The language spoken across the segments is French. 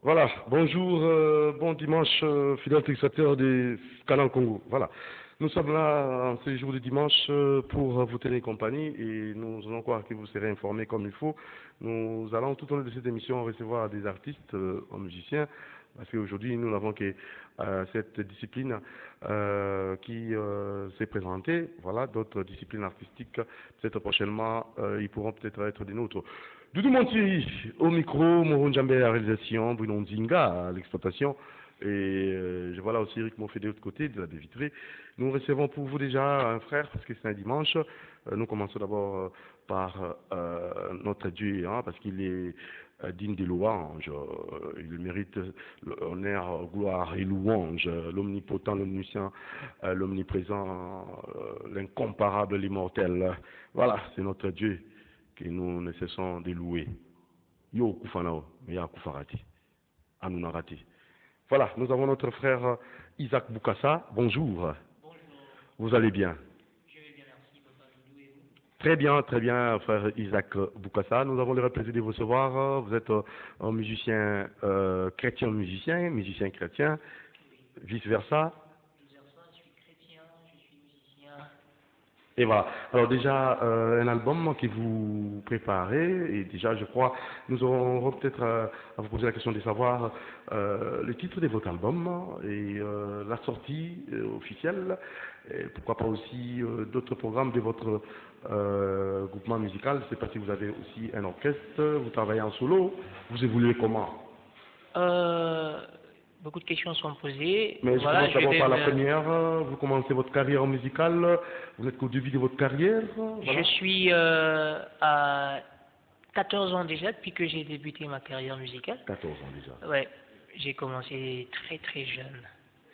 Voilà, bonjour, bon dimanche, fidèles téléspectateurs des Canal Congo. Voilà, nous sommes là en ce jour de dimanche pour vous tenir compagnie et nous allons croire que vous serez informés comme il faut. Nous allons tout au long de cette émission recevoir des artistes, musiciens, parce qu'aujourd'hui nous n'avons que cette discipline qui s'est présentée. Voilà, d'autres disciplines artistiques, peut-être prochainement, ils pourront peut-être être des nôtres. Doudou Montieri au micro, Moron Djambé à la réalisation, Bruno Nzinga à l'exploitation. Et je vois là aussi Eric Monfé de l'autre côté de la baie vitrée. Nous recevons pour vous déjà un frère, parce que c'est un dimanche. Nous commençons d'abord par notre Dieu, hein, parce qu'il est digne des louanges. Il mérite l'honneur, gloire et louange. L'omnipotent, l'omniscient, l'omniprésent, l'incomparable, l'immortel. Voilà, c'est notre Dieu que nous ne cessons de louer. Yo Kufanao, Ya Kufarati, Anunarati. Voilà, nous avons notre frère Isaac Boukassa. Bonjour. Bonjour. Vous allez bien? Je vais bien, merci, papa Doudou, et vous? Très bien, frère Isaac Boukassa. Nous avons le plaisir de vous recevoir. Vous êtes un musicien chrétien, musicien chrétien, Oui. vice-versa. Vice-versa, je suis chrétien, je suis musicien. Et voilà. Alors déjà, un album que vous préparez, et déjà, je crois, nous aurons peut-être à vous poser la question de savoir le titre de votre album et la sortie officielle, et pourquoi pas aussi d'autres programmes de votre groupement musical. Je ne sais pas si vous avez aussi un orchestre, vous travaillez en solo, vous évoluez comment? Beaucoup de questions sont posées. Mais je Voilà, commence je d'abord vais par la me... première. Vous commencez votre carrière musicale, vous êtes qu'au début de votre carrière. Je Voilà. suis à 14 ans déjà, depuis que j'ai débuté ma carrière musicale. 14 ans déjà. Ouais, j'ai commencé très très jeune.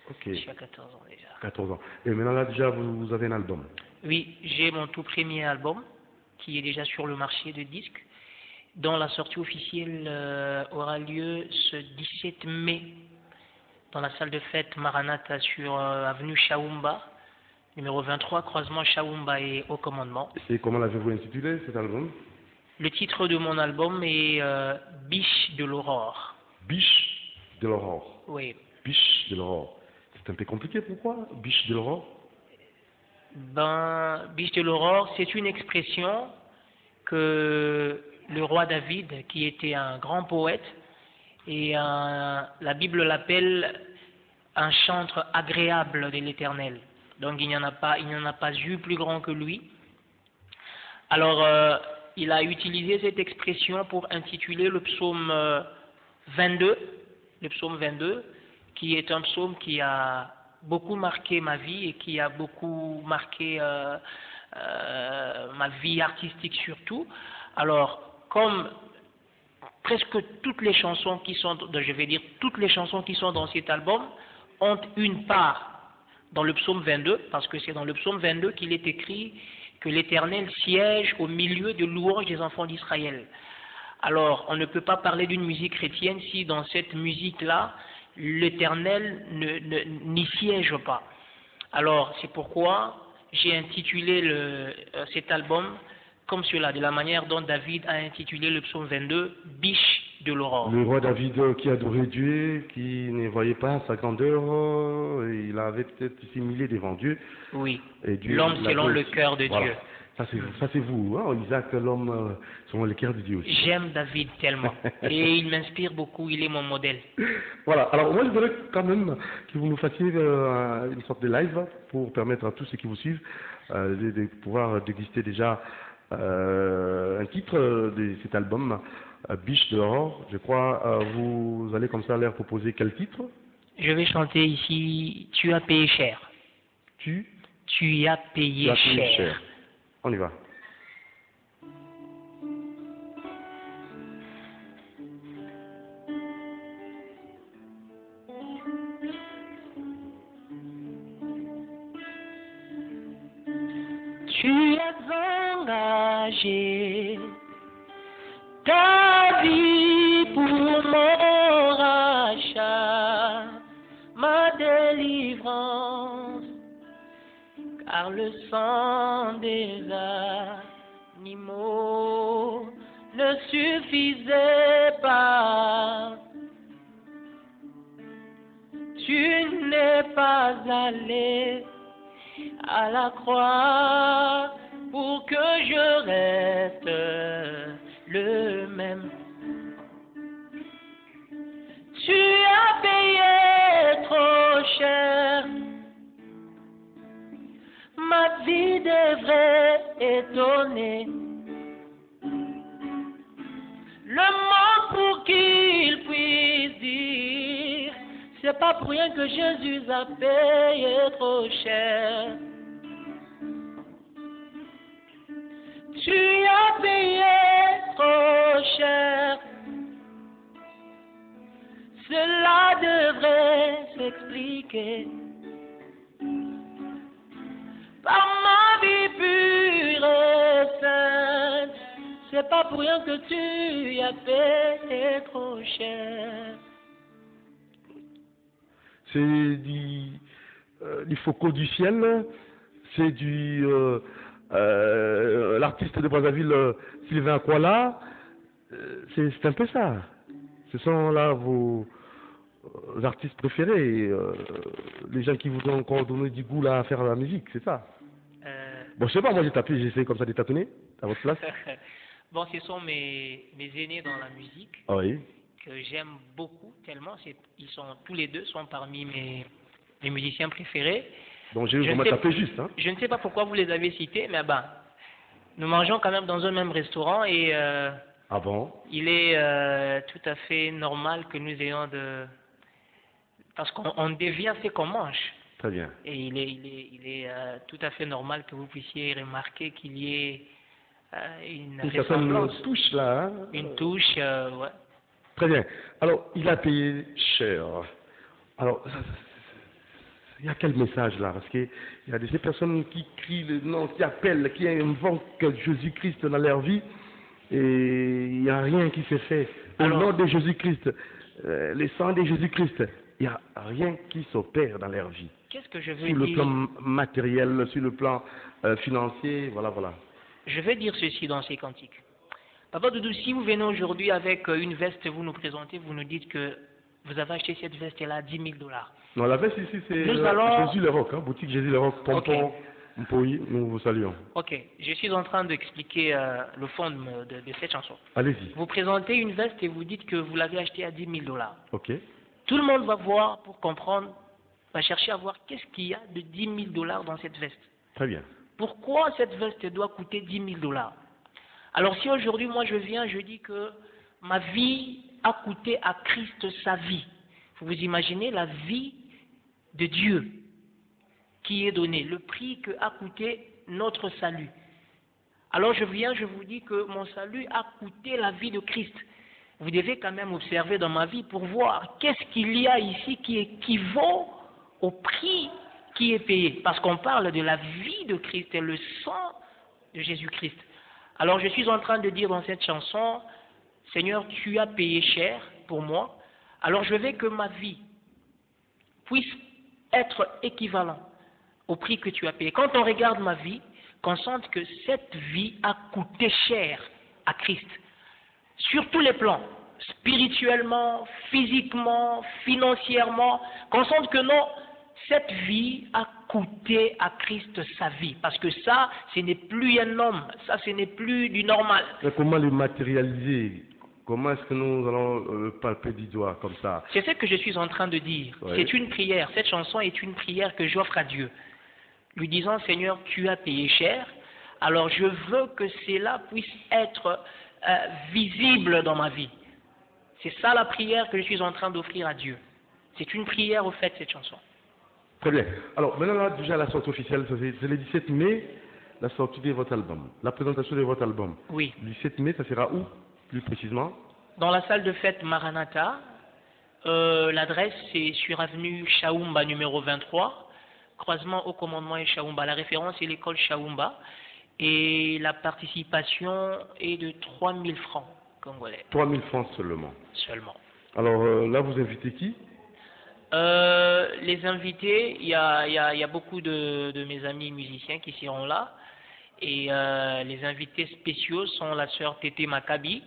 Ok, Je suis à 14 ans déjà. 14 ans. Et maintenant là déjà vous avez un album. Oui, j'ai mon tout premier album qui est déjà sur le marché de disques, dont la sortie officielle aura lieu ce 17 mai dans la salle de fête Maranatha sur avenue Chaoumba, numéro 23, croisement Chaoumba et Haut Commandement. Et comment l'avez-vous intitulé cet album? Le titre de mon album est Biche de l'aurore. Biche de l'aurore. Oui. Biche de l'aurore. C'est un peu compliqué, pourquoi Biche de l'aurore? Ben, Biche de l'aurore, c'est une expression que le roi David, qui était un grand poète, et la Bible l'appelle un chantre agréable de l'Éternel. Donc il n'y en a pas eu plus grand que lui. Alors il a utilisé cette expression pour intituler le psaume 22, le psaume 22, qui est un psaume qui a beaucoup marqué ma vie et qui a beaucoup marqué ma vie artistique surtout. Alors, comme presque toutes les chansons qui sont, je vais dire toutes les chansons qui sont dans cet album ont une part dans le psaume 22, parce que c'est dans le psaume 22 qu'il est écrit que l'Éternel siège au milieu de louanges des enfants d'Israël. Alors, on ne peut pas parler d'une musique chrétienne si dans cette musique-là, l'Éternel n'y siège pas. Alors, c'est pourquoi j'ai intitulé cet album comme cela, de la manière dont David a intitulé le psaume 22, Biche de l'aurore. Le roi David qui adorait Dieu, qui ne voyait pas sa grandeur, il avait peut-être similé devant Dieu. Oui, Dieu, l'homme selon le cœur de voilà. Dieu. Ça c'est vous, hein, Isaac, l'homme selon le cœur de Dieu aussi. J'aime David tellement, et il m'inspire beaucoup, il est mon modèle. Voilà, alors moi je voudrais quand même que vous nous fassiez une sorte de live pour permettre à tous ceux qui vous suivent de pouvoir déguster déjà un titre de cet album, Biche de l'aurore. Je crois vous allez comme ça leur proposer quel titre? Je vais chanter ici, tu as payé cher. Tu as payé cher. On y va. Tu as engagé ta vie pour mon rachat, ma délivrance, car le sang des animaux ne suffisait pas pas allé à la croix pour que je reste le même. Tu as payé trop cher. Ma vie devrait étonner le monde pour qu'il puisse dire c'est pas pour rien que Jésus a payé trop cher. Tu as payé trop cher. Cela devrait s'expliquer par ma vie pure et sainte. C'est pas pour rien que tu as payé trop cher. C'est du Foucault du ciel, c'est du l'artiste de Brazzaville, Sylvain Kuala, c'est un peu ça. Ce sont là vos artistes préférés, les gens qui vous ont encore donné du goût là à faire la musique, c'est ça. Bon, je sais pas, moi j'ai tapé, j'ai essayé comme ça de tâtonner à votre place. Bon, ce sont mes aînés dans la musique. Ah oui. Que j'aime beaucoup, tellement ils sont tous les deux sont parmi mes musiciens préférés. Donc j'ai vraiment tapé juste. Hein. Je ne sais pas pourquoi vous les avez cités, mais ben, nous mangeons quand même dans un même restaurant et ah bon? Il est tout à fait normal que nous ayons parce qu'on devient ce qu'on mange. Très bien. Et il est tout à fait normal que vous puissiez remarquer qu'il y ait une ressemblance. Une touche là. Hein? Une touche, ouais. Très bien. Alors, il a payé cher. Alors, il y a quel message là? Parce qu'il y a ces personnes qui crient le nom, qui appellent, qui invoquent Jésus-Christ dans leur vie, et il n'y a rien qui s'est fait. Au nom de Jésus-Christ, le sang de Jésus-Christ, il n'y a rien qui s'opère dans leur vie. Qu'est-ce que je veux sur dire? Le plan matériel, sur le plan financier, voilà. Je vais dire ceci dans ces cantiques. Papa Doudou, si vous venez aujourd'hui avec une veste, vous nous présentez, vous nous dites que vous avez acheté cette veste-là à 10 000 $. Non, la veste ici, c'est Jésus le Roc, hein, boutique Jésus le Roc, Pompon, Mpoui, nous vous saluons. Ok, je suis en train d'expliquer le fond de cette chanson. Allez-y. Vous présentez une veste et vous dites que vous l'avez achetée à 10 000 $. Ok. Tout le monde va voir, pour comprendre, va chercher à voir qu'est-ce qu'il y a de 10 000 $ dans cette veste. Très bien. Pourquoi cette veste doit coûter 10 000 $? Alors si aujourd'hui, moi je viens, je dis que ma vie a coûté à Christ sa vie. Vous imaginez la vie de Dieu qui est donnée, le prix que a coûté notre salut. Alors je viens, je vous dis que mon salut a coûté la vie de Christ. Vous devez quand même observer dans ma vie pour voir qu'est-ce qu'il y a ici qui équivaut au prix qui est payé. Parce qu'on parle de la vie de Christ et le sang de Jésus-Christ. Alors je suis en train de dire dans cette chanson, Seigneur, tu as payé cher pour moi, alors je veux que ma vie puisse être équivalent au prix que tu as payé. Quand on regarde ma vie, qu'on sente que cette vie a coûté cher à Christ, sur tous les plans, spirituellement, physiquement, financièrement, qu'on sente que non, cette vie a coûté à Christ sa vie, parce que ça, ce n'est plus un homme, ça, ce n'est plus du normal. Mais comment le matérialiser? Comment est-ce que nous allons le palper du doigt comme ça? C'est ce que je suis en train de dire. Oui. C'est une prière. Cette chanson est une prière que j'offre à Dieu, lui disant, Seigneur, tu as payé cher, alors je veux que cela puisse être visible dans ma vie. C'est ça la prière que je suis en train d'offrir à Dieu. C'est une prière au fait, cette chanson. Très bien. Alors, maintenant, là, déjà, la sortie officielle, c'est le 17 mai, la sortie de votre album, la présentation de votre album. Oui. Le 17 mai, ça sera où, plus précisément? Dans la salle de fête Maranatha. L'adresse, c'est sur avenue Chaoumba, numéro 23, croisement au commandement et Chaoumba. La référence est l'école Chaoumba. Et la participation est de 3 000 francs congolais. 3 000 francs seulement. Seulement. Alors, là, vous invitez qui? Les invités, il y a beaucoup de mes amis musiciens qui seront là. Et les invités spéciaux sont la sœur Tété Maccabi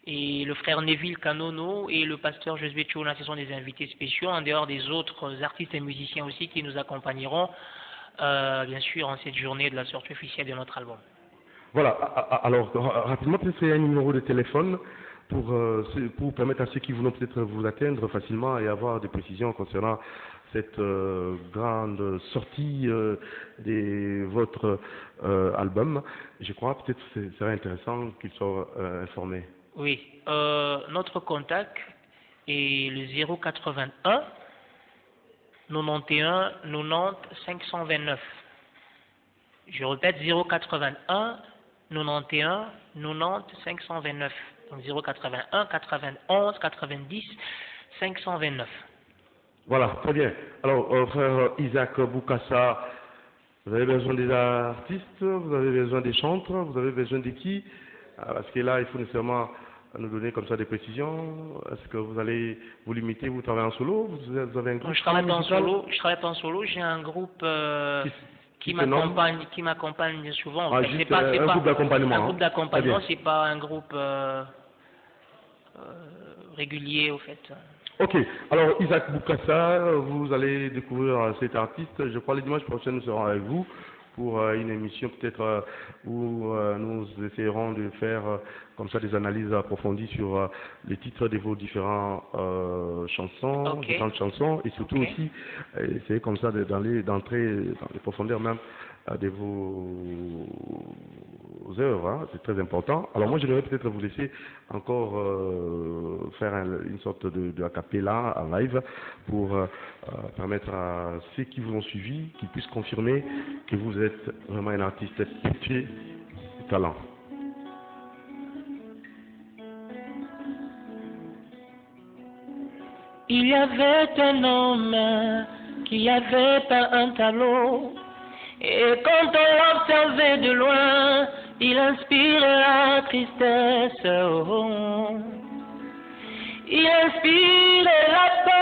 et le frère Neville Kanono et le pasteur Josué Tchouna, ce sont des invités spéciaux, en dehors des autres artistes et musiciens aussi qui nous accompagneront, bien sûr, en cette journée de la sortie officielle de notre album. Voilà, alors rapidement, peut-être un numéro de téléphone pour permettre à ceux qui voudront peut-être vous atteindre facilement et avoir des précisions concernant cette grande sortie de votre album. Je crois peut-être que ce serait intéressant qu'ils soient informés. Oui, notre contact est le 081 91 90 529. Je répète, 081 91 90 529. Donc 081 91 90 529. Voilà, très bien. Alors, frère Isaac Boukassa, vous avez besoin des artistes, vous avez besoin des chantres, vous avez besoin de qui? Parce que là, il faut nécessairement nous donner comme ça des précisions. Est-ce que vous allez vous limiter, vous travaillez en solo? Vous avez un groupe? Je travaille pas en solo, j'ai un groupe qui m'accompagne souvent. Ah, juste un groupe d'accompagnement. Un groupe d'accompagnement, c'est pas un groupe régulier au fait. Ok, alors Isaac Boukassa, vous allez découvrir cet artiste. Je crois le dimanche prochain nous serons avec vous pour une émission peut-être où nous essayerons de faire comme ça des analyses approfondies sur les titres de vos différentes chansons, différentes chansons, et surtout aussi essayer comme ça d'entrer dans les profondeurs même de vos œuvres, hein. C'est très important. Alors moi je devrais peut-être vous laisser encore faire une sorte de a cappella en live pour permettre à ceux qui vous ont suivi qu'ils puissent confirmer que vous êtes vraiment un artiste pétri de talent. Il y avait un homme qui avait peint un tableau, et quand on l'observait de loin, il inspirait la tristesse. Oh. Il inspirait la peur.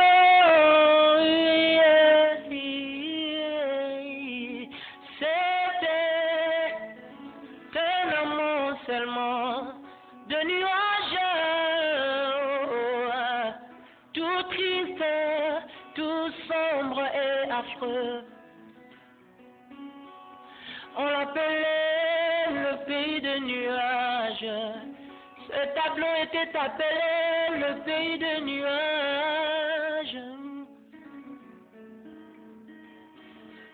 C'était un amour seulement de nuages, tout triste, tout sombre et affreux. On l'appelait le pays de nuages. Ce tableau était appelé le pays de nuages.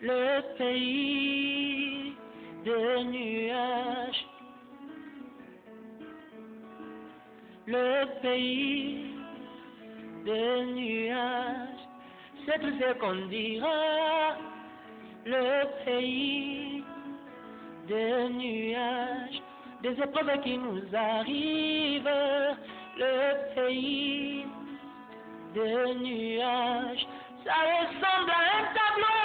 Le pays de nuages. Le pays de nuages. C'est tout ce qu'on dira. Le pays de nuages, des épreuves qui nous arrivent, le pays de nuages, ça ressemble à un tableau,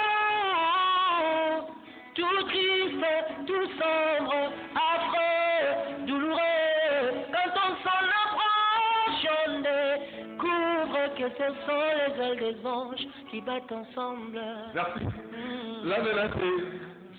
tout triste, tout sombre, affreux, douloureux, quand on s'en approche, on découvre que ce sont les ailes des anges qui battent ensemble. Merci. Là maintenant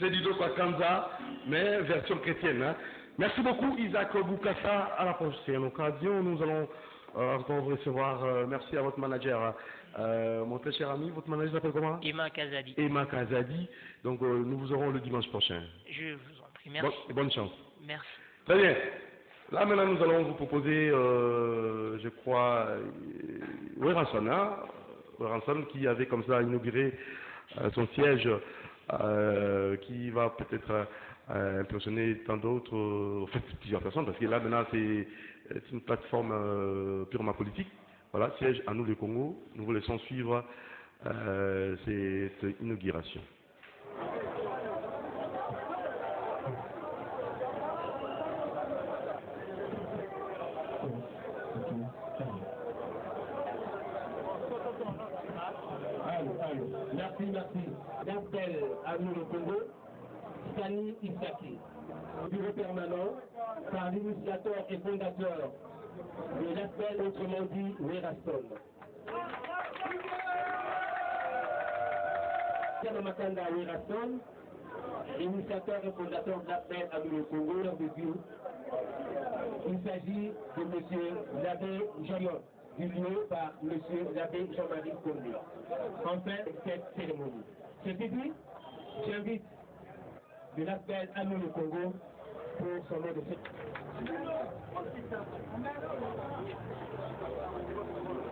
c'est Dido Kwakanza, mais version chrétienne. Hein. Merci beaucoup Isaac Boukassa. À la prochaine occasion, nous allons encore vous recevoir. Merci à votre manager, mon très cher ami. Votre manager s'appelle comment? Emma Kazadi. Emma Kazadi. Donc nous vous aurons le dimanche prochain. Je vous en prie, merci. Bonne chance. Merci. Très bien. Là maintenant nous allons vous proposer, je crois, Weranson, hein? Weranson qui avait comme ça inauguré son siège, qui va peut-être impressionner tant d'autres, en fait plusieurs personnes, parce que là maintenant c'est une plateforme purement politique. Voilà, siège à nous le Congo. Nous vous laissons suivre cette inauguration. Merci. J'appelle à nous le Congo, Sani Isaki, au bureau permanent, par l'initiateur et fondateur de l'appel, autrement dit, Weranson. Pierre Makanda Weranson, initiateur et fondateur de l'appel à nous le Congo, lors de Dieu, Il s'agit de M. l'abbé Joliot, désigné par M. l'abbé Jean-Marie Condé. Enfin, cette cérémonie. Ceci dit, j'invite de l'appel à nous le Congo pour son nom de fête.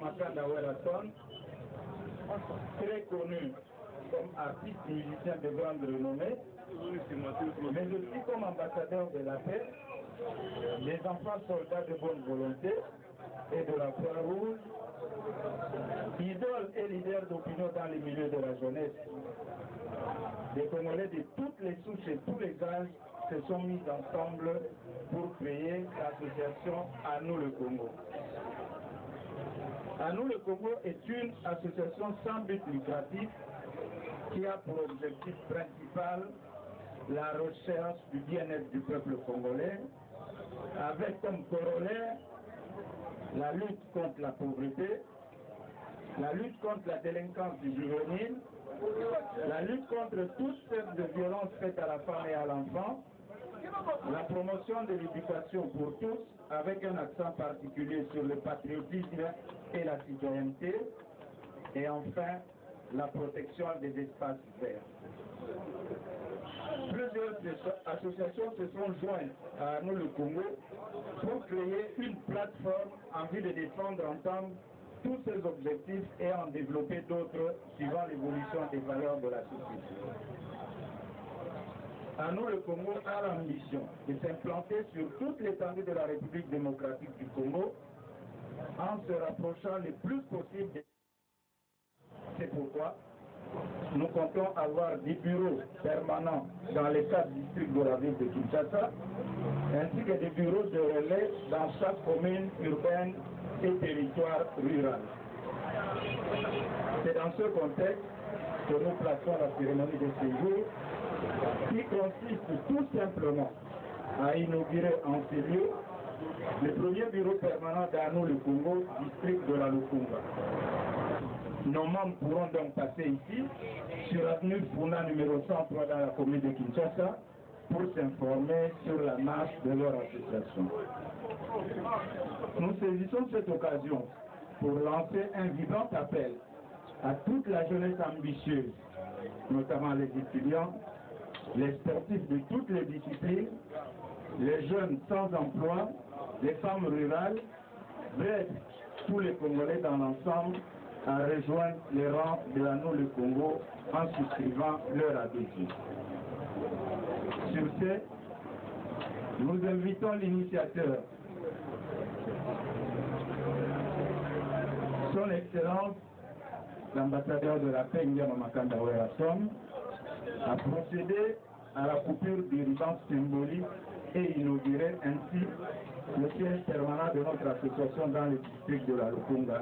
Makanda Werason, très connu comme artiste musicien de grande renommée, mais aussi comme ambassadeur de la paix, des enfants soldats de bonne volonté et de la Croix-Rouge, idole et leader d'opinion dans les milieux de la jeunesse. Des Congolais de toutes les souches et tous les âges se sont mis ensemble pour créer l'association À nous le Congo. À nous le Congo est une association sans but lucratif qui a pour objectif principal la recherche du bien-être du peuple congolais, avec comme corollaire la lutte contre la pauvreté, la lutte contre la délinquance juvénile, la lutte contre toutes sortes de violences faites à la femme et à l'enfant, la promotion de l'éducation pour tous, avec un accent particulier sur le patriotisme et la citoyenneté, et enfin la protection des espaces verts. Plusieurs associations se sont jointes à nous le Congo pour créer une plateforme en vue de défendre ensemble tous ces objectifs et en développer d'autres suivant l'évolution des valeurs de la société. À nous le Congo a l'ambition de s'implanter sur toute l'étendue de la République démocratique du Congo en se rapprochant le plus possible des... C'est pourquoi nous comptons avoir des bureaux permanents dans les 4 districts de la ville de Kinshasa, ainsi que des bureaux de relais dans chaque commune urbaine et territoire rural. C'est dans ce contexte que nous plaçons la cérémonie de séjour, qui consiste tout simplement à inaugurer en ces lieux le premier bureau permanent d'Anou le Congo, district de la Lukunga. Nos membres pourront donc passer ici, sur l'avenue Funa numéro 103 dans la commune de Kinshasa, pour s'informer sur la marche de leur association. Nous saisissons cette occasion pour lancer un vibrant appel à toute la jeunesse ambitieuse, notamment les étudiants, les sportifs de toutes les disciplines, les jeunes sans emploi, les femmes rurales, bref, tous les Congolais dans l'ensemble, à rejoindre les rangs de Anou le Congo en souscrivant leur adhésion. Sur ce, nous invitons l'initiateur, Son Excellence, l'ambassadeur de la paix, Ndiama Makanda Werason, à procéder à la coupure du ruban symbolique et inaugurer ainsi le siège permanent de notre association dans le district de la Lukunga.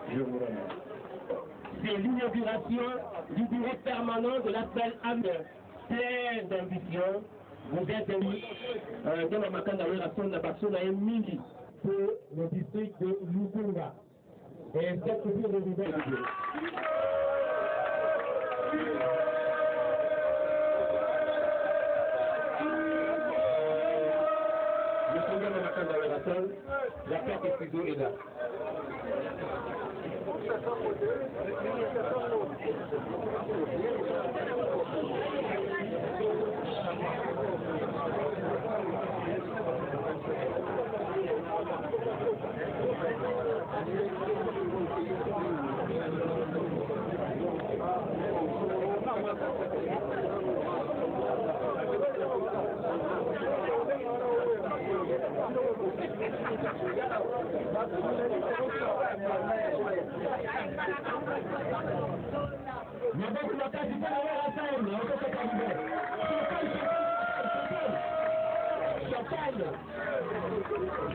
Je vous remercie. C'est l'inauguration du bureau permanent de l'appel AMER. Plein d'ambition, vous êtes dans la Makanda Werason d'Abasona et Mili pour le district de Lukunga. Et cette coupure de ruban. La carte est toujours là.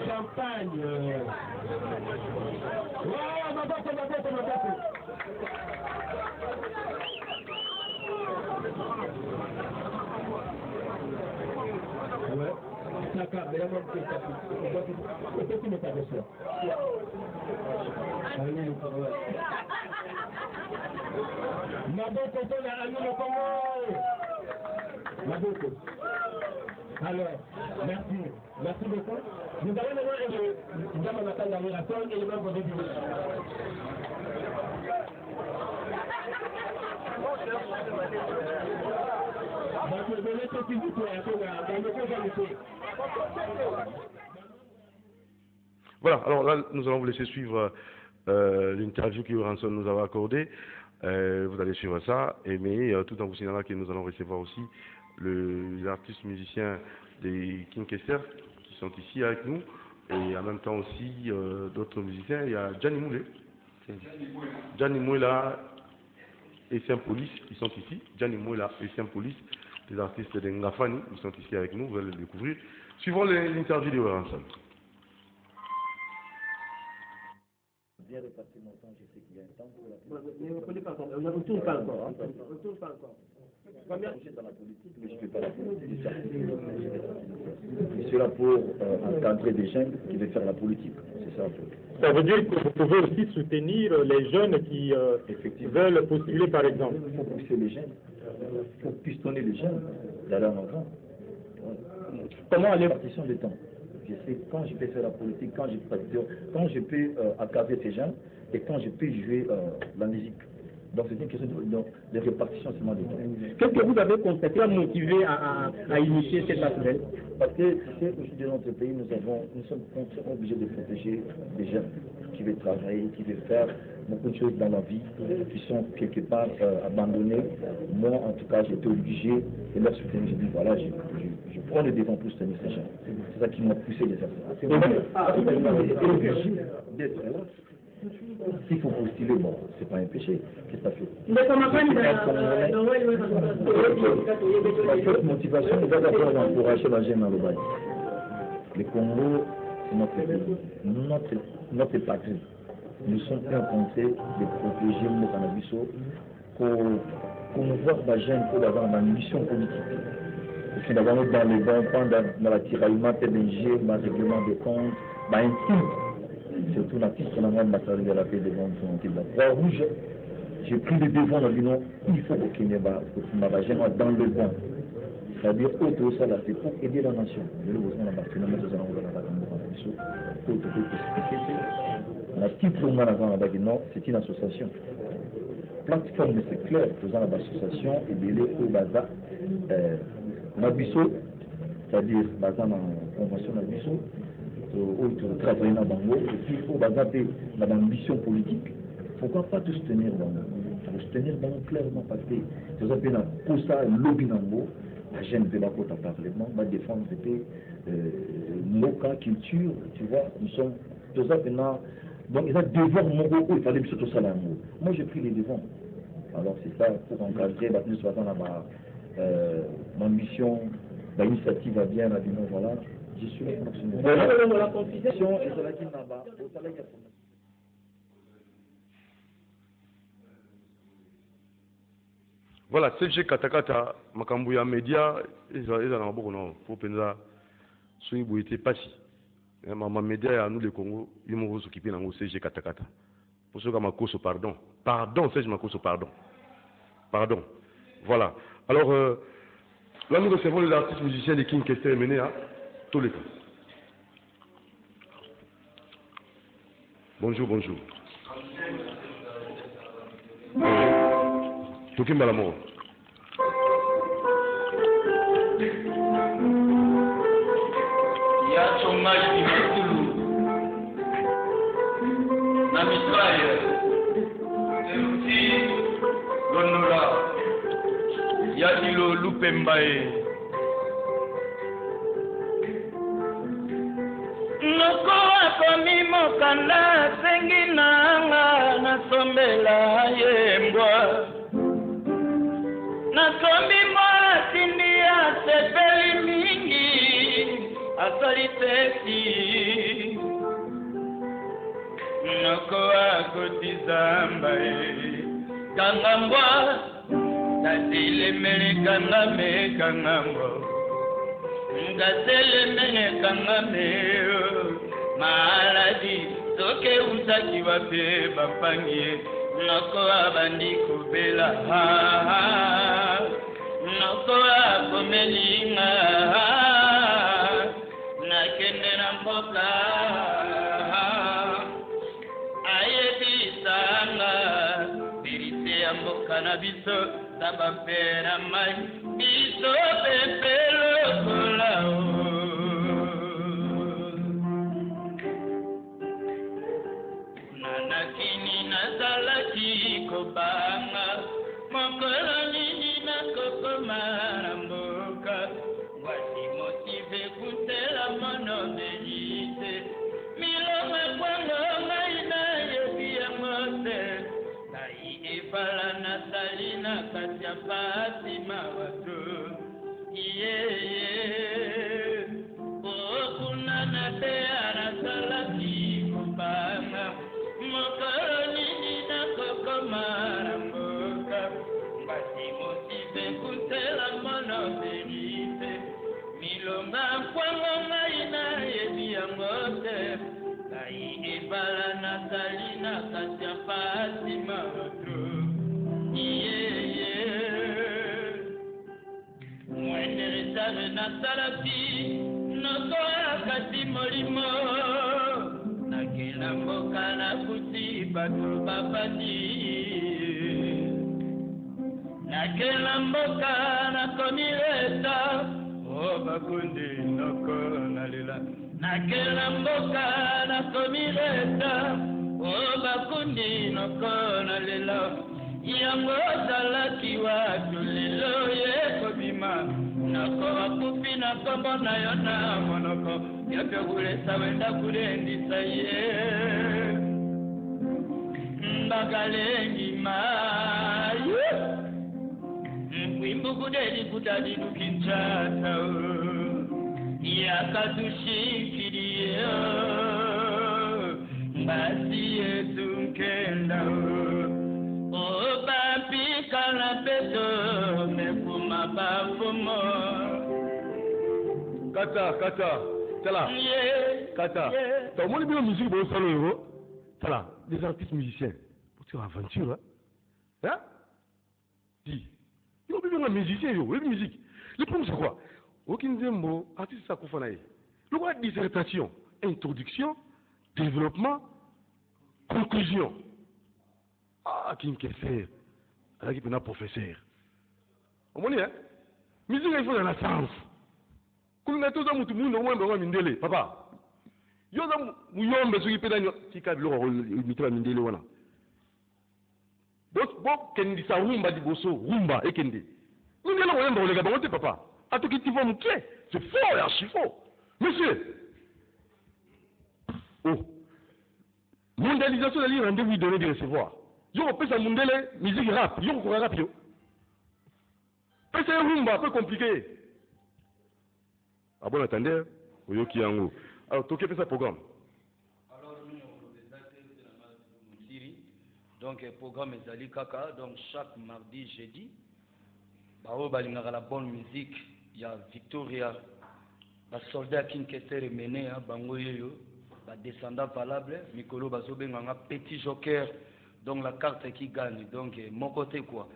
Champagne. Wow, ma botte. Ouais. D'accord, mais là, on peut mettre avec ça. Maboko, on a le Congo. Maboko. Alors, merci. Merci beaucoup. Nous allons maintenant Madame Nathan Gamirasson et les membres du bureau. Voilà, alors là, nous allons vous laisser suivre l'interview que Ranson nous avait accordée. Vous allez suivre ça, mais tout en vous signalant que nous allons recevoir aussi les artistes musiciens des King Kessler qui sont ici avec nous, et en même temps aussi d'autres musiciens. Il y a Gianni Moulé. Gianni Moula et Saint-Police, ils sont ici. Gianni Moula et Saint-Police, les artistes de Ngafani, ils sont ici avec nous, vous allez le découvrir. Suivons l'interview de Ranson. Bien répartir mon temps, je sais qu'il y a un temps pour la mais on ne connaît pas encore, on ne tourne pas encore. On ne tourne pas encore. Je suis dans la politique, mais je ne fais pas la politique. Je suis là pour encadrer des jeunes qui veulent faire la politique. C'est ça. Ça veut dire que vous pouvez aussi soutenir les jeunes qui veulent postuler, par exemple. Il faut pousser les jeunes, il faut pistonner les jeunes d'aller en avant. Ouais. Comment aller partition de temps? Je sais quand je peux faire la politique, quand je peux encadrer ces jeunes et quand je peux jouer la musique. Donc c'est une question de répartition seulement de temps. Qu'est-ce que vous avez constaté à motiver à initier cette aspect? Parce que tu sais, aujourd'hui dans notre pays, nous sommes obligés de protéger les jeunes qui veulent travailler, qui veulent faire beaucoup de choses dans la vie, qui sont quelque part abandonnés. Moi, en tout cas, j'étais obligé de leur soutenir. J'ai dit, voilà, je prends le devant pour soutenir ces jeunes. C'est ça qui m'a poussé de faire ça. D'être là. S'il faut postuler, bon, c'est pas un péché. Qu'est-ce que ça fait? Cette motivation, on va d'abord encourager la jeune dans le bail. Le Congo, c'est notre patrie. Nous sommes rencontrés de protéger nos cannabis pour promouvoir la jeune pour avoir une mission politique. Parce que nous avons dans les bancs, dans la tiraillement, TDG, dans le règlement des comptes, dans un tout. Surtout la piste de la matériel de la paix devant de la Croix-Rouge. J'ai pris le devant dans le nom, il faut que Kenya dans le banc. C'est-à-dire, autre ça, c'est pour aider la nation. La titre au non, c'est une association. Plateforme, c'est clair, faisant l'association et de l'Éco Baza, Nabiso, c'est-à-dire Baza en convention Nabiso, au travail dans Bango, et puis il faut baser dans l'ambition politique. Pourquoi pas tout soutenir dans le soutenir dans le clairement parce que nous avons pour ça lobby Nambo, la jeune de la côte à parlement, va défendre nos cas, culture, tu vois, nous sommes tous maintenant. Donc ils ont devoir mon il fallait surtout ça l'amour. Moi j'ai pris les devants. Alors c'est ça pour encadrer, nous sommes dans ma mission, l'initiative va bien, la dimanche, voilà. Je suis là pour la constitution et cela qui n'a pas. Voilà, CG Katakata, Makambuya Média, ils ont beaucoup non, pour penser sur les été passé. Maman Média à nous le Congo, ils m'ont s'occuper dans le CG Katakata. Pour ceux qui m'ont causé pardon. Pardon, CG m'a causé pardon. Pardon. Voilà. Alors, là nous recevons les artistes musiciens de King Kessler menés à tous les temps. Bonjour, bonjour. Tokim Balamo. Ya chomagi Matulu. Na mitraille. Eruti Lonola. Ya Dilo Lupembae. Komi mokanda sengi nanga nasombela yembwa natombi mwa tindi asepeli mingi asali tesi noko akotizamba kangambwa tatilemele kangame kangambwa ngatelemele kangame maladi soke usaki wape bapangie noko abandi kubela noko akomelinga na mboka ayebisanga verite ya mboka na biso taba pera mai biso pepe lokola nanakini nazalaki kobanga mokolo nini nakokomara mboka wasi motive kutela mono verite milonga kwango ngai nayebi yango te nai ebala nasali na kati ya pasi mawato yeye okunana te anasalaki kobanga mokolo nini nakokomara mboka basi motive kutela mono verite milonga kwango ngai nayebi yango te nai ebala nasali na kati ya pasi mawato yeye mwenderesare nasalaki nokoya kati molimo nakela mboka nakuti bato babandi nakela mboka nakomi leta o bakundi noko nalela nakela mboka nakomi leta o bakundi noko nalela yango ozalaki wato lelo yekobima nakoba kupi na kombo na yo na monoko yapyokulesa wenda kulendisa ye mbagalengi mayo mwimbugudeli kutadinu kinchata yakatushikiliye mbasi yetu nkenda obapikala peto mekuma bafumo Kata, tala. Kata. T'as au moins bien la musique, bon, ça le Tala, des artistes musiciens. C'est une aventure, hein? Dis. Ils ont bien un musicien, yo, la musique. Le problème, c'est quoi? Aucun zembo, artiste, ça qu'on fait. Le quoi, dissertation, introduction, développement, conclusion. Ah, qui me fait alors qu'il peut être professeur. Au moins, hein? Musique, il faut dans la science. Comme nous tous tout le monde, au moins, mindele, papa. Yo za muyombe soki peda tika biloko mitela mindele wana. Bo kendi sa rumba di boso, rumba ekende. Mindele wana ndo lega bangote papa. Atoki tifo muke, c'est faux et archi faux. Monsieur. Oh. Mondialisation de rendez-vous donner de recevoir. Yo on peut ça mondele musique rap, yo ko rap yo. C'est un rumba un peu compliqué. Ah bon, attendez, Oyoki Yango. Alors, tu as fait ce programme? Alors, nous, donc, le programme est Ali Kaka. Donc, chaque mardi, jeudi, il y a la bonne musique. Il y a Victoria, les soldats qui sont menés, les descendants valables, Mikolo Bazobé, un petit joker, donc la carte qui gagne. Donc, mon côté quoi.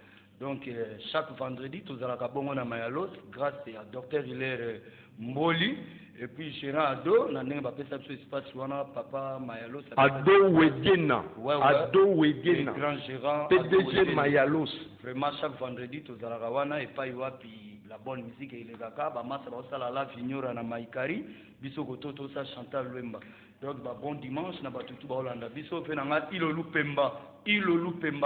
Donc, chaque vendredi, tout à l'heure, Mayalos, grâce à Dr. Hilaire Mboli, et puis Gérard Ado, on a un espace Papa Mayalos. Ado Wedena. Ado Wedena. Grand Gérard. PDG Mayalos. Vraiment, chaque vendredi, tout à l'heure, et pas la bonne musique et les gars, Bamasa Salala, Vignora, na Maïkari, Bisoko Toto, Chantal Luemba. Donc, bon dimanche, na batutu Baolanda. Biso, Fenanga, Ilolu Pemba,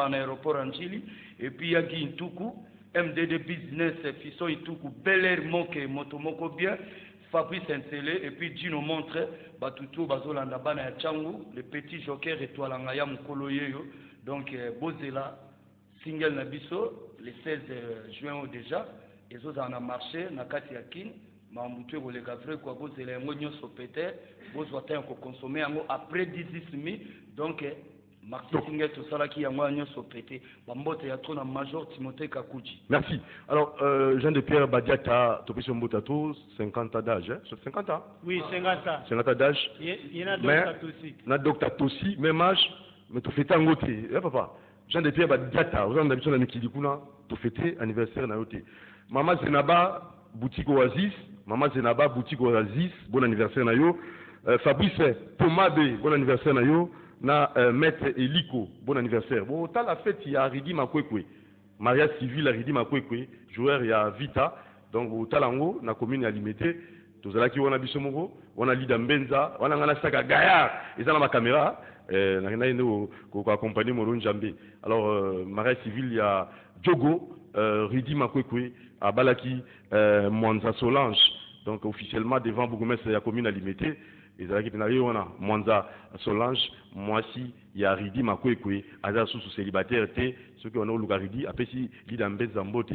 na aéroport en Chili. Et puis, Yagi Intuku, MDD Business, Fisso Intuku, Bel Air Moke, Motomoko Bien, Fabrice Ntele, et puis Gino Montre, Batutu Bazolanda Bana Changu, le petit joker étoile Angaya Mukoloyeyo. Donc, Bozela, single Nabiso, le 16 juin déjà. Et ça, on a marché, na kati ya kin, ma mouture ou les gavres, quoi, vous allez monyo sopéter, vous allez consommer après 18 donc, marketing et tout ça là qui a moins sopéter. Bambote ya trop na major Timothée Kakuji. Merci. Alors, Jean de Pierre Badiata, Topé Mbotato, 50 ans d'âge, hein? 50 ans? Oui, 50 ans. 50 ans d'âge. Il y en a d'autres aussi. Il y a d'autres aussi, même âge, mais tu fais un côté. Eh, papa, Jean de Pierre Badiata, vous avez d'habitude dans les Kidikuna, tu fêtes anniversaire na yote. Maman Zenaba, boutique Oasis. Maman Zenaba, boutique Oasis. Bon anniversaire na yo. Fabrice Pomade, bon anniversaire na yo. Na Maître Eliko, bon anniversaire. Bon, t'as la fête, il y a Ridi Makwekwe. Mariage civil à Ridi Makwekwe. Joueur, il y a Vita. Donc, au Talango, na commune à limité. Tous là qui on a Bissomogo, on a Lida Mbenza, on a un Saka Gaillard. Ils ont ma caméra. Qu'on accompagne Moron Jambé. Alors, mariage civil, il y a Diogo, Ridi Makwekwe, à Balaki, Mwanza Solange. Donc, officiellement, devant Bourgmestre, il y a commune à limité. Les gens qui on a Mwanza Solange, moi si il y a Ridi Makwekwe, Aza sous célibataire, ceux qui ont eu le Ridi, après si Lidambe Zambote,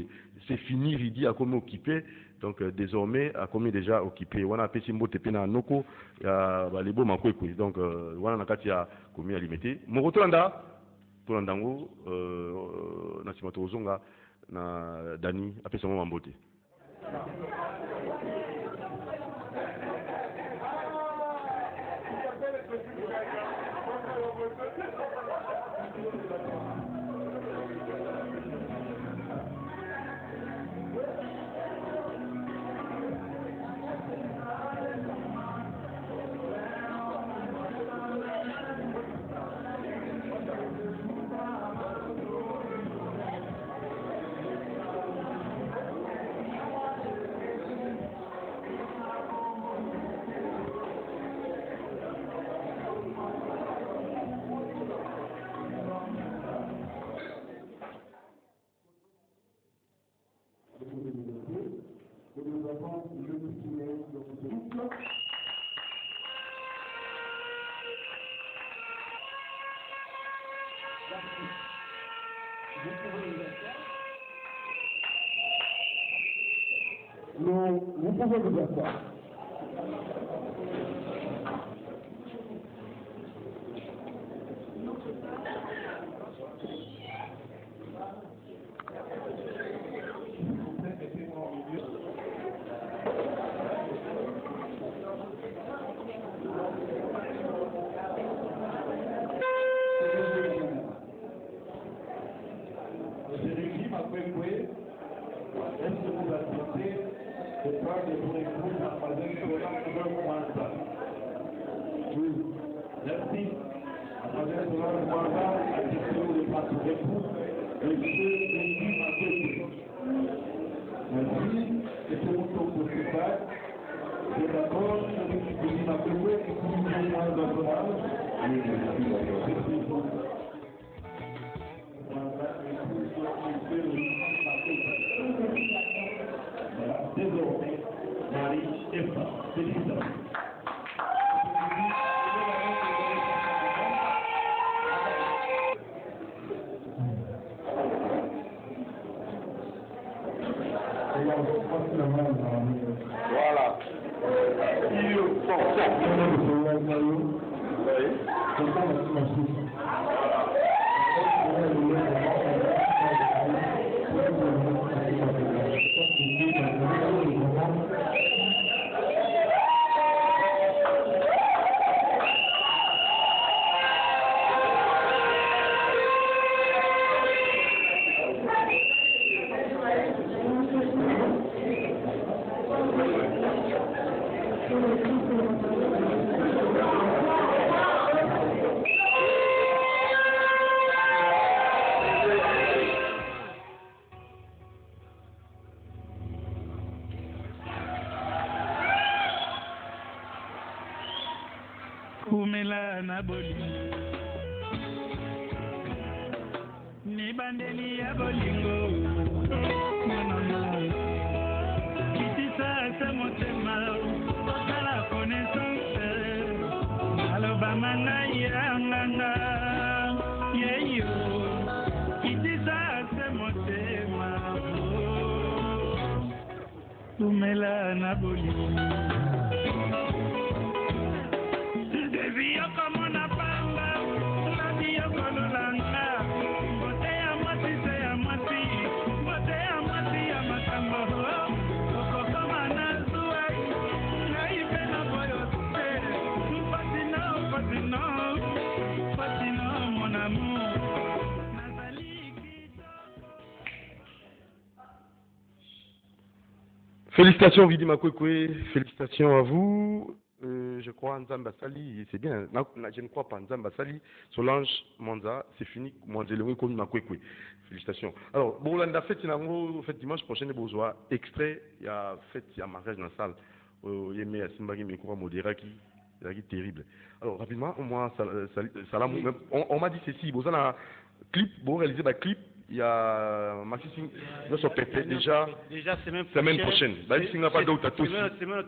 c'est fini, Ridi a comme occupé, donc désormais a comme déjà occupé. On a appelé Simbote Pena Noko, il y a les beaux Makwekwe, donc on a Katia comme alimité. Mon retour Tolandango, Nasimato Ozonga, na Dani, appelé son Mambote. Vous pouvez vous asseoir. Voilà. Kumela na bolingo ni bandeli ya bolingo kitisa sa motema tosala connaissance aloba manga yanganga yeyo kitisa sa motema kumela na bolingo Félicitations Ridi Makwekwe, félicitations à vous. je crois, Nzamba Sali, c'est bien. Je ne crois pas, Nzamba Sali, Solange Manza, c'est fini. Moi, j'ai le comme Makwekwe. Félicitations. Alors, bon, on a fait dimanche prochain, il y a extrait, il y a mariage dans la salle. Il y a Simbagi Mekura Modera qui est terrible. Alors, rapidement, moi, Salam, on m'a dit ceci, vous avez un clip, vous réalisez un clip. Il y a Maxi Singh, nous sommes pétés déjà semaine prochaine. Maxi Singh n'a pas d'autre à tous. Semaine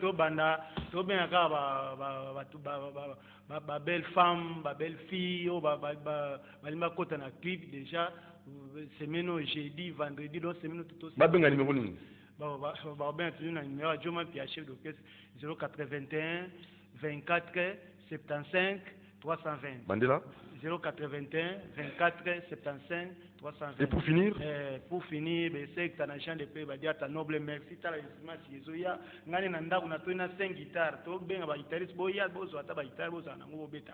belle femme, belle fille, balima kota na clip déjà semaine jeudi, vendredi, donc semaine tout aussi. Benga numéro ni. Ben tu na numéro Joma puis chef d'orchestre 081 24 75 320. Bandela 081 24 75 320. Et pour finir c'est que tu as un chant de paix, tu as noble merci, tu as l'instrument Yezoya, ngani nanda kuna to na 5 guitares, to benga ba guitariste boya bozo ata ba guitare bozo na ngo beta.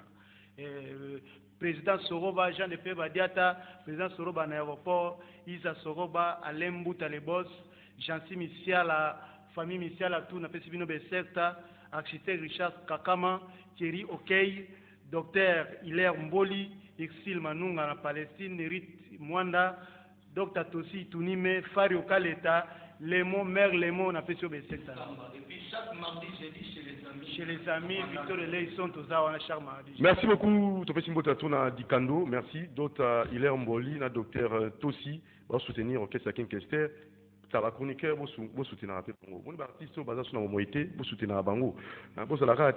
Président Soroba Jean de paix Badiata, président Soroba na aéroport, Isa Soroba, Alain Mbouta les boss, Jansi Misia la famille Misia la tout na pesibino be secta, architecte Richard Kakama, Thierry Okey, docteur Hilaire Mboli, Exil Manunga na Palestine, Nerit Mwanda, Dr Tosi Tunime, Fario Kaleta, Lemo, Mère Lemo, on a fait sur les secteurs. Et puis chaque mardi, jeudi, chez les amis. Chez les amis, Victor et Ley sont aux arts, on a chaque mardi. Merci beaucoup, Topé Simbo Tatouna Dikando, merci. D'autres, Hilaire Mboli, na docteur Tosi, va soutenir Orchestre Akin Kester. Ça va chroniqueur, vous soutenir un peu. Vous êtes artiste, vous êtes sur la moitié, vous soutenir un bango. Vous êtes la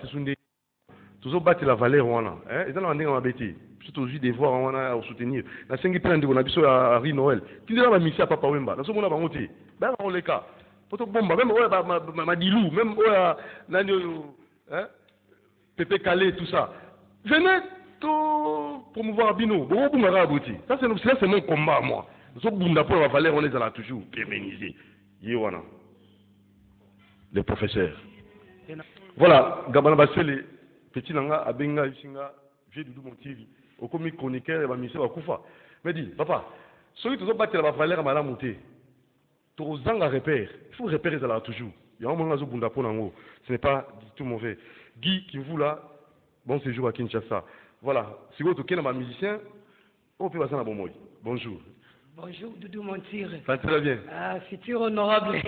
toujours battre la valeur wana ils ont andinga mabeti surtout aujourd'hui des voir wana au soutenir na sengi plein de na biso à Ri Noël tindela ba misia papa wemba na so mona bango te ba on leka poto bomba même oya ma dilou même oya nani Pepe Calé tout ça venez to promouvoir bino bon bungara aboti ça c'est mon combat moi so bunda pour la valeur on est là toujours pérenniser yewana les professeurs voilà Gabana Basele petit nanga abenga isinga vieux Doudou Montivi au commis chroniqueur et ba mise ba kufa me dit papa celui qui battre la valeur mala monter to zanga repère il faut repérer ça là toujours il y a un moment zo bunda pour nango ce n'est pas du tout mauvais Guy qui vous là bon séjour à Kinshasa voilà si vous toquez na musicien on peut passer na bon moi bonjour. Bonjour Doudou Montir. Ça très bien. Ah, futur honorable.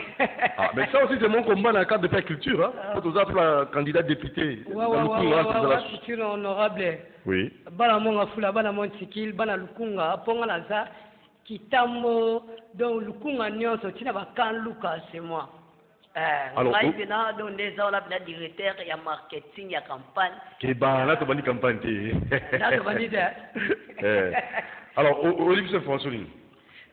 Ah, mais ça aussi c'est mon combat dans le cadre de la culture. Hein. Quand vous appelez un candidat député. Ouais, futur honorable. Oui. Bana monga fula, bana montikil, bana lukunga, ponga laza, kitambo, donc lukunga nyonso, tina bakan luka, c'est moi. Alors, donc des gens là, directeur, il y a marketing, il y a campagne. Là, tu vas dire campagne. Là, tu vas dire. Alors, Olivier François.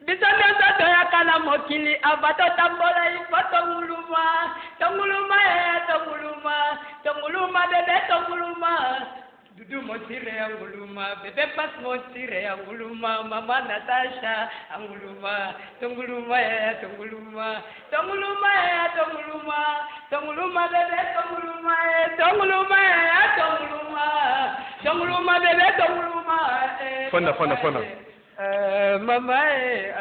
Bisonde toyakala mokili abato tambola ifoto nguluma tonguluma tonguluma bebe tonguluma Doudou Montire anguluma bebe pas Montire anguluma mama Natasha anguluma tonguluma bebe tonguluma bebe tonguluma Fana. Maman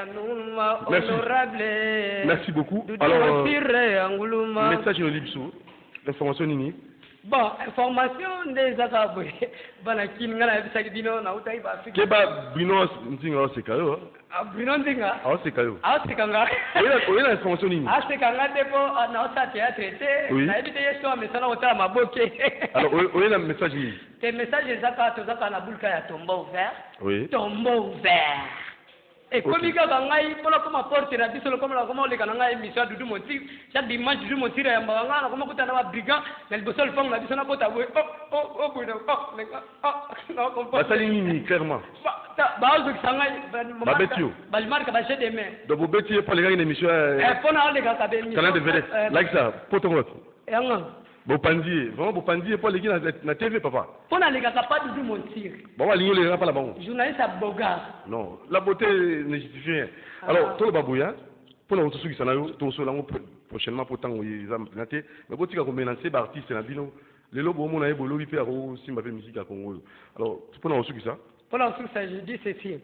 Anouma, honorable. Merci beaucoup. Alors, message de l'Ibso, l'information nini. Bon, information des Arabes. Banakin ngala bisagdino na utai ba Afrique. Keba Bruno Nzinga Sekayo. Ah Bruno Nzinga. Ah Sekayo. Ah Sekanga. Oui, l'information nini. Ah Sekanga depo na sa théâtre. Oui. Na ebite yeso mesana otala maboke. Alors, oui, le message nini. Tes messages zaka na bulka ya tombeau ouvert. Oui. Tombeau ouvert. Et comme il y a un peu de porte, il y a des comme la émission de Doudou Montir, chaque dimanche Doudou Montir, il y a un brigand, mais le bossol fond, la mission n'a pas t'avouer. Basalini, clairement. Babetio. Balmarque, baché des mains. Donc, vous bêtiez pour les gars une émission. Canal de vedette. Like ça, pour ton vote. Bopandier, vraiment Bopandier pour les gars na TV papa. Pour les gars pas Doudou Montir. Bon, va ligner les gars pas là-bas. Journaliste à Boga. Non, la beauté ne justifie rien. Alors, tout le babouya, pour nous tous ceux qui sont là, tous ceux là prochainement pour tant ils ont présenté, mais quand tu as combien d'artistes artistes na bino, les lobos mon aïe bolo viper au Simba fait musique à Congo. Alors, pour nous tous qui ça? Pour nous tous ça, je dis ceci.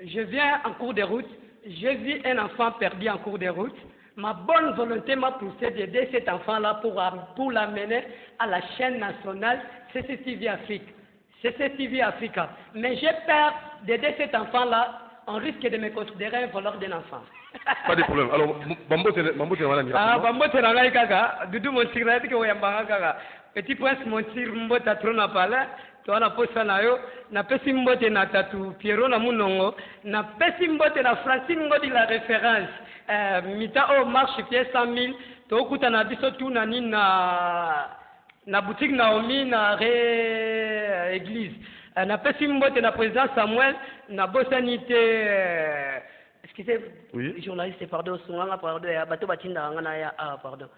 Je viens en cours de route, j'ai vu un enfant perdu en cours de route. Ma bonne volonté m'a poussé d'aider cet enfant-là pour l'amener à la chaîne nationale CCTV Africa. Mais j'ai peur d'aider cet enfant-là, on risque de me considérer un voleur d'un enfant. Pas de problème. Alors, Bambo, c'est Bambo, c'est la kaka. Doudou, mon tirade, que Wayamba kaka. Petit prince, mon tir, Mbota, trona pala. Toi, la poste na yo. Na pesi mbote na tatu. Pierrot, na munongo. Na pesi mbote na Francine Ngodi, la référence. Mita, oh, marche, pied 100 000. To kuta na biso tu na ni na boutique Naomi, na église. Na pesi mbote na président Samuel, na bosanité. Excusez, oui. Journaliste, pardon, pardon, bateau batinda, pardon.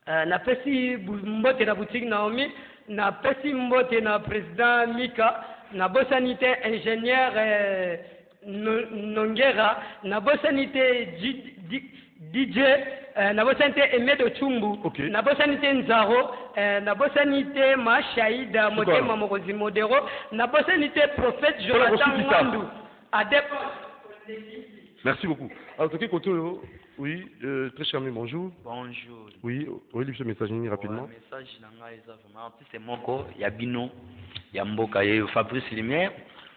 Na pesi mbote na boutique Naomi, na pesi mbote na président Mika, na bosanité ingénieur Nongera, na bosanité DJ, na bosanité Emed Ochumbu, okay. Na bosanité Nzaro, na bosanité Machaïda Motema Morozi Modero, na bosanité prophète Jonathan Mwandu. Merci beaucoup. Alors, Toki Koto, oui, très cher ami, bonjour. Bonjour. Oui, oui, ce message rapidement. Le message, c'est Moko, Yabino, Yamboka, Fabrice Lumière,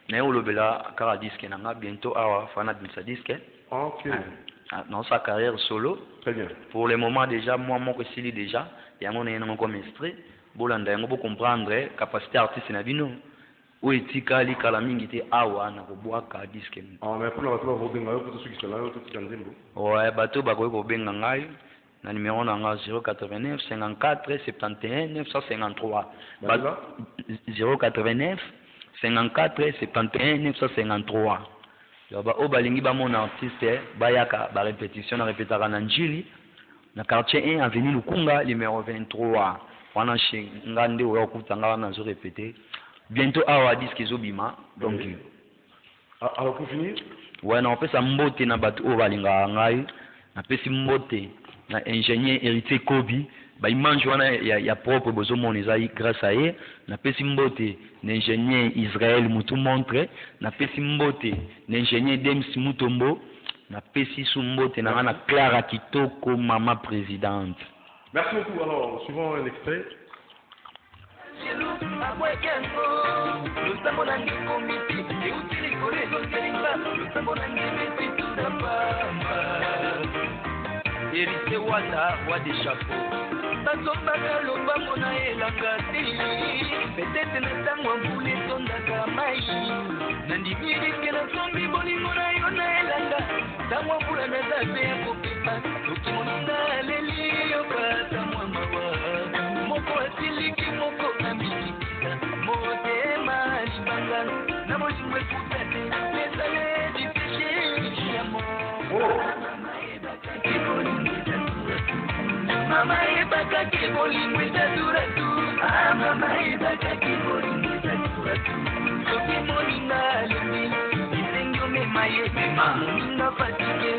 Néo Lobela, Karadiske, bientôt, Fana Sadiske. Ok. Dans sa carrière solo. Très bien. Pour le moment, déjà, moi, Moko Sili, déjà, il y a mon comme instrait. Bolanda, on peut comprendre, capacité artiste, Nabino. Où est-il qu'Ali Kalamingité Awa na Roboaka disque? Ah, mais pour la Robenga, pour ceux qui sont là, tout ce qu'ils ont. Ouais, bateau Bagoy Robenga, na numéro 089 54 71 953. 089 54 71 953. Yoba Obalingi ba mon artiste, Bayaka, ba répétition, na répétera na Njili, na quartier 1, avenue Lukunga, numéro 23. Wana chez Ngande, ou Okutanga, na zo répété. Bientôt, à disque Zobima. Donc, alors pour finir, ouais, on peut s'emboter na batu ovalinga ngai, na pesi mbote na ingénieur héritier Kobi, ba image wana ya propre bozo monezai grâce à elle, na pesi mbote na ingénieur Israël Mutu montre, na pesi mbote na ingénieur Dems Mutombo, na pesi sumbote na Clara Kitoko maman présidente. Merci beaucoup. Alors, suivant un extrait. Hérité Wada, Wadi Chapeau. Bazombaka lobamo na elanga te. Peut-être na tango mbule tondaka mai. Nandimilike na sombi bolingo na yo na elanga. Tango mbula na zabe ya kopepa. Ukimoninga leli yo kata mwamawa. Moko asiliki moko amikipita. Motema libanga. Na bolingo ekutate. Mesale di péché yamo. Mama ebaka kibolingo etadura tu. Mama ebaka kibolingo etadura tu. Soki moninga alembi, isengo mema yebema, moninga fatigué.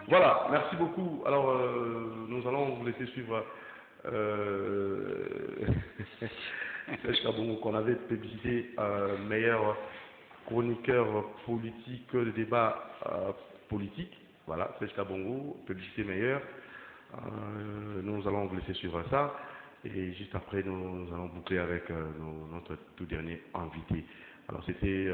Voilà, merci beaucoup. Alors, nous allons vous laisser suivre Serge Kabongo, qu'on avait publicité meilleur chroniqueur politique de débat politique. Voilà, Serge Kabongo, publicité meilleure. Nous allons vous laisser suivre ça. Et juste après, nous allons boucler avec notre tout dernier invité. Alors, c'était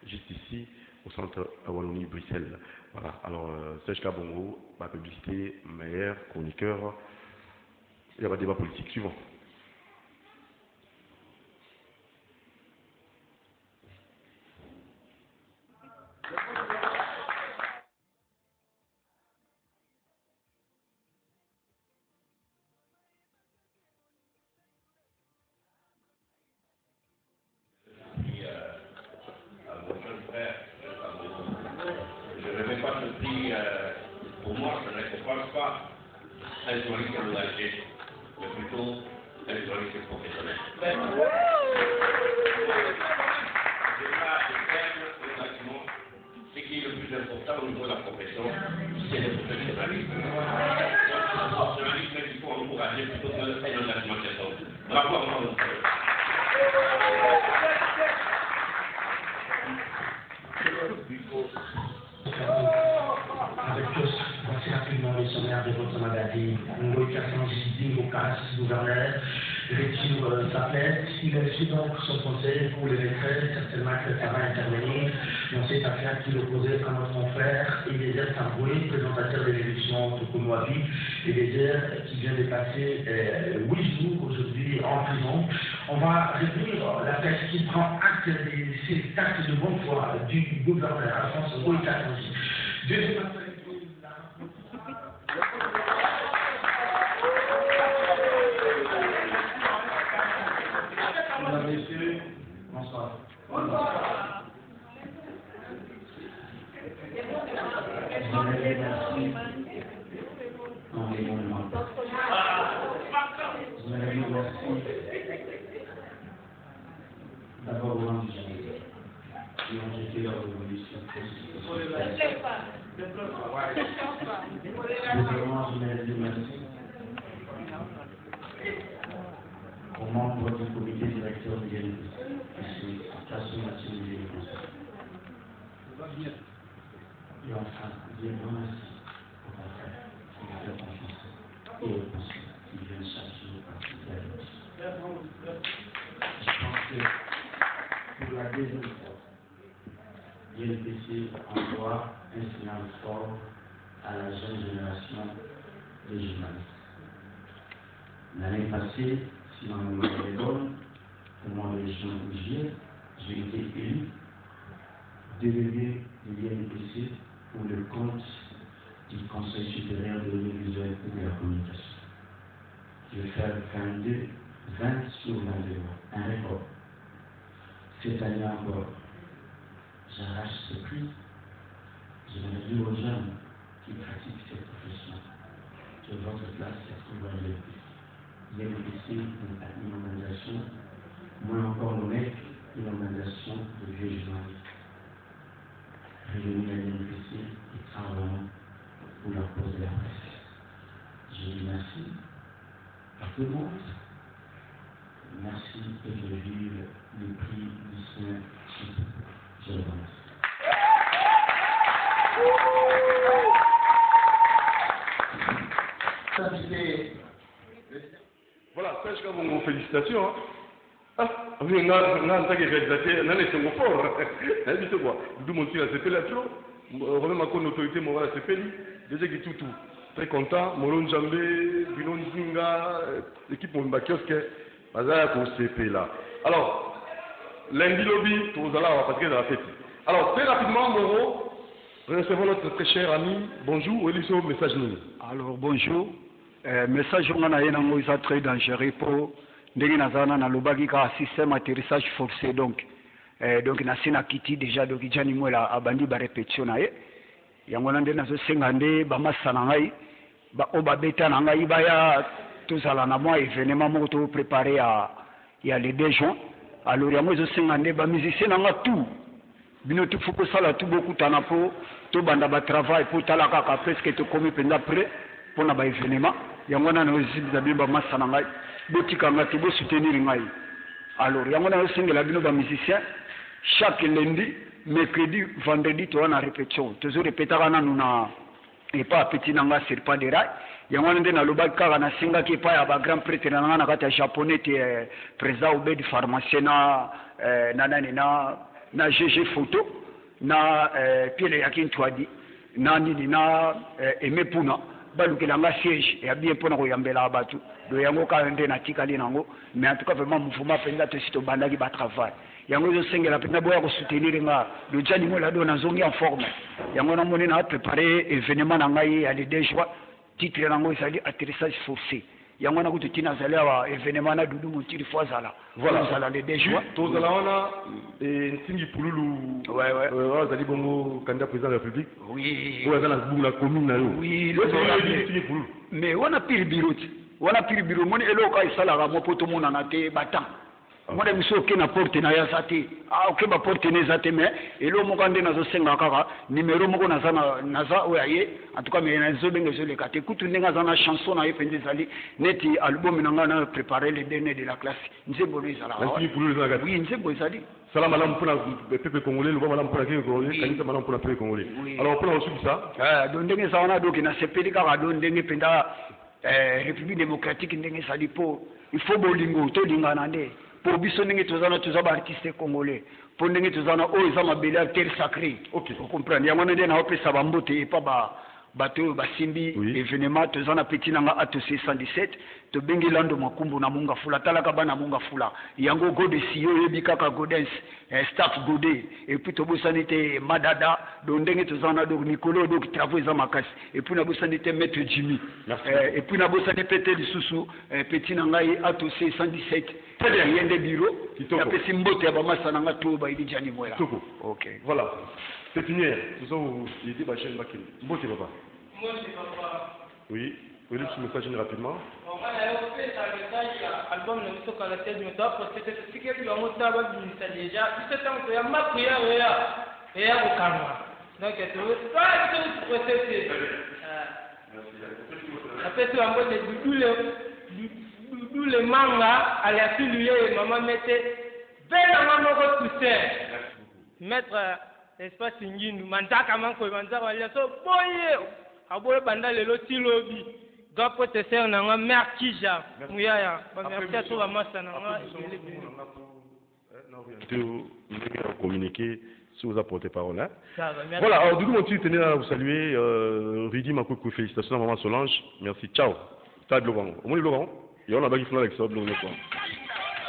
juste ici, au centre Wallonie-Bruxelles. Voilà, alors Serge Kabongo, ma publicité meilleure, chroniqueur. Il y a un débat politique suivant. Pour moi, ça ne récompense pas un journaliste engagé, mais plutôt un journaliste professionnel. Ce qui est le plus important au niveau de la profession, c'est le professionnalisme. Le professionnalisme, il faut encourager plutôt qu'un engagement quelconque. Bravo à vous. kiosque. Voici rapidement le sommaire de votre magazine. Ngoï Kassanji au 46 gouverneur retire sa plainte. Il a reçu donc son conseil pour le retrait. Certainement que ça va intervenir dans cette affaire qui l'opposait à notre confrère Eliezer Tamboué, présentateur de l'émission Tokonoabi. Eliezer qui vient de passer 8 jours aujourd'hui en prison. On va retenir la presse qui prend acte de ces actes de bonne foi du gouverneur Alphonse Ngoï Kassanji. Deuxième Mesdames, Messieurs, bonsoir. Bonsoir. D'abord, vous rendez qui ont jeté leur révolution constitutionnelle. Deuxièmement, je voudrais dire merci aux membres du comité directeur de l'INPC, ici, Association nationale des conseils. Et enfin, je vous remercie pour la fête qui vous fait confiance et au conseil qui viennent chaque jour participer à l'émission. Je pense que pour la deuxième fois, l'INPC envoie un signal fort à la jeune génération de journalistes. L'année passée, si ma mémoire est bonne, au mois de juillet, j'ai été élu délégué de l'INPC pour le compte du Conseil supérieur de l'audiovisuel et de la communication. Je vais faire 20 sur 22 mois, un record. Cette année encore, j'arrache ce prix. Je vais dire aux jeunes qui pratiquent cette profession que votre place se trouve à l'INPC. L'INPC est une organisation, moins encore le mec, une organisation de vieux journalistes. Réunis à l'INPC et travaillons pour la cause de la presse. Je dis merci à tout le monde. Merci et je vive le prix du Saint-Chip. Je vous remercie. Voilà, sache que vos félicitations. Ah, oui, on a en tant que réalisateur, on a les seconds forts. On a dit quoi? D'où mon tir à CP là-dessus. Remet ma con autorité morale à CP. Déjà qui tout. Très content. Molon Jambé, Bilon Zinga, l'équipe Mouimba Kiosque, Bazar pour CP là. Alors, lundi lobby, tous allons parce que dans la fête. Alors, très rapidement, Moro, recevons notre très cher ami. Bonjour, Eliso, message nous. Alors, bonjour. Message on a un très dangereux pour ndenge nazana na lobaki ka système atterrissage forcé donc na sina kiti déjà donc jani mwela abandi ba répétition na ye yango nande nazo senga nde ba masana ngai ba oba beta na ngai ba ya tozala na moi événement moko to préparer ya le 2 juin alors yango zo senga nde ba musicien na nga tout bino tout faut que ça la tout beaucoup tana po to banda ba travail pour tala kaka presque to komi penda près pour na ba événement yango na no zibza bimba masana ngai botika ngati bo soutenir ngai alors yango na singela bino ba musicien chaque lundi mercredi vendredi to na répétition toujours répéter kana nuna et pas petit nanga sur pas de rail yango nde na lobaka na singa ki pa ya ba grand prêtre na ngana kata japonais te président obed pharmacien na nani na GG photo na pile yakin twadi na nini na emepuna balukelanga siège et bien pour nous yambela batu do yango ka ndé na tikali nango mais en tout cas vraiment mouvement penza to sito bandaki ba travail yango zo sengela penza boya ko soutenir nga do jani mo la do na zongi en forme yango na moni na préparer événement na ngai à 2 juin titre nango isali atterrissage forcé yango na kutu tina zali wa événement na dudu mutiri fois zala voilà zala le 2 juin to zala wana et nsingi pululu ouais zali bongo candidat président de la République oui ouais zala la commune na yo oui mais on a pire bureau moni eloka isala ga mopoto mona na te batan Moi, je suis OK na porte na ya zate. Ah, OK ba porte na zate mais et lo mo kande na zo senga kaka numéro moko na za oyaye. En tout cas mais na zo benga zo le kate. Kutu ndenga za na chanson na yepende zali neti album na ngana préparer les derniers de la classe. Nze bolo izala. Oui, nze bolo izali. Salam malam pour le peuple congolais, le bon malam pour le peuple congolais, kanisa malam pour le peuple congolais. Alors pour ensuite ça. Donc ndenge za wana donc na sepeli kaka donc ndenge penda République démocratique ndenge sali po il faut bolingo to lingana nde. Pour biso ndenge tozana tozaba artiste congolais pour ndenge tozana o eza mabele ya terre sacrée. OK, vous comprenez yango nde na opesa bambote et pas bato basimbi événement tozana petit nanga ato 617 to bengi lando makumbu na munga fula talaka bana munga fula yango gode siyo yebi kaka godens staff gode et puis to bosanité madada do ndenge tozana do Nicolo do travaux za makasi et puis na bosanité maître Jimmy et puis na bosanité pété lisusu petit nanga ato 617 très bien yende bureau ya pesi mbote ya bamasa nanga to ba idi jani mwela. OK, voilà. C'est une heure. Tout ça, il était bâché une maquille. Bon, c'est papa. Moi, c'est papa. Oui. Vous voulez que je me message rapidement? On va aller au fait, ça message, album, le message à la tête du métal, parce que c'est ce qui est plus à mon tabac du ministère déjà. Tout ce temps, il y a ma prière, et il y a au calme. Donc, tu veux, tu processer. Après, tu vas me d'où les mangas, à la fille, maman mettait, belle maman, pousser. Mettre. Espace ingine mantaka manko manzaka wale so boye aboye banda lelo tilobi gapo te ser na nga merkija muyaya ba merci à toi ba massa na nga communiquer si vous apportez parole hein. Voilà, alors du coup on tenait à vous saluer Ridi Makoukou, félicitations à maman Solange, merci, ciao. T'as de l'orange. Au moins l'orange, il y a un bagage avec ça de l'orange.